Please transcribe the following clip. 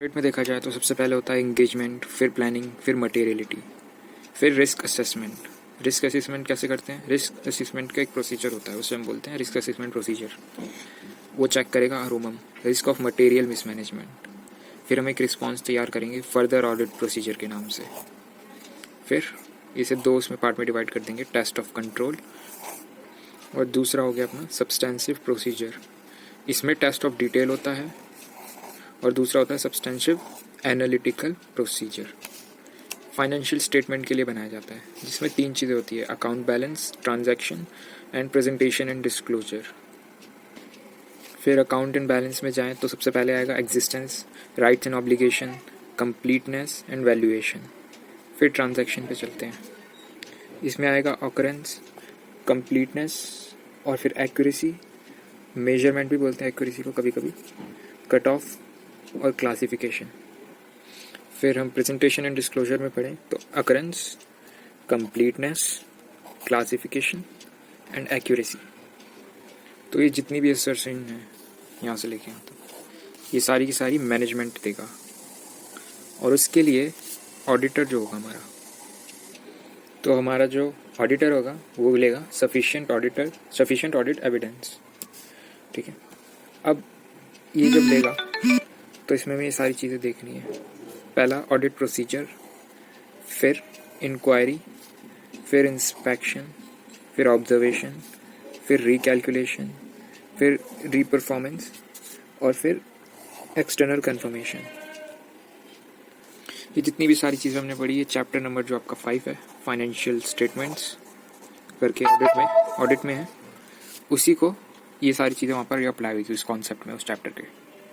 Audit में देखा जाए तो सबसे पहले होता है इंगेजमेंट, फिर प्लानिंग, फिर मटेरियलिटी, फिर रिस्क असेसमेंट। रिस्क असेसमेंट कैसे करते हैं? रिस्क असेसमेंट का एक प्रोसीजर होता है, उसे हम बोलते हैं रिस्क असेसमेंट प्रोसीजर। वो चेक करेगा आरओमएम, रिस्क ऑफ मटेरियल मिसमैनेजमेंट। फिर हम एक रिस्पॉन्स तैयार करेंगे फर्दर ऑडिट प्रोसीजर के नाम से। फिर इसे दो उसमें पार्ट में डिवाइड कर देंगे, टेस्ट ऑफ कंट्रोल और दूसरा हो गया अपना सब्सटेंसिव प्रोसीजर। इसमें टेस्ट ऑफ डिटेल होता है और दूसरा होता है सब्सटेंशिव एनालिटिकल प्रोसीजर। फाइनेंशियल स्टेटमेंट के लिए बनाया जाता है, जिसमें तीन चीज़ें होती है: account balance, transaction and presentation and disclosure. फिर अकाउंट एंड बैलेंस में जाएं तो सबसे पहले आएगा existence, rights and obligation, completeness and valuation. फिर ट्रांजैक्शन पे चलते हैं, इसमें आएगा ऑकरेंस, कंप्लीटनेस और फिर एक्यूरेसी, मेजरमेंट भी बोलते हैं एक्यूरेसी को कभी कभी, कट ऑफ और क्लासिफिकेशन। फिर हम प्रेजेंटेशन एंड डिस्क्लोजर में पढ़ें तो occurrence, completeness, classification and accuracy. तो ये जितनी भी असर्शन है यहाँ से लेके यहाँ तक, ये सारी की सारी मैनेजमेंट देगा। और उसके लिए ऑडिटर जो होगा हमारा, तो हमारा जो ऑडिटर होगा वो लेगा सफिशिएंट ऑडिट एविडेंस। ठीक है, अब ये जब लेगा तो इसमें हमें ये सारी चीज़ें देखनी है। पहला ऑडिट प्रोसीजर, फिर इंक्वायरी, फिर इंस्पेक्शन, फिर ऑब्जर्वेशन, फिर रिकैलकुलेशन, फिर रीपरफॉर्मेंस और फिर एक्सटर्नल कंफर्मेशन। ये जितनी भी सारी चीज़ें हमने पढ़ी है, चैप्टर नंबर जो आपका 5 है, फाइनेंशियल स्टेटमेंट्स करके ऑडिट में है, उसी को ये सारी चीज़ें वहाँ पर अप्लाई हुई थी उस कॉन्सेप्ट में, उस चैप्टर के।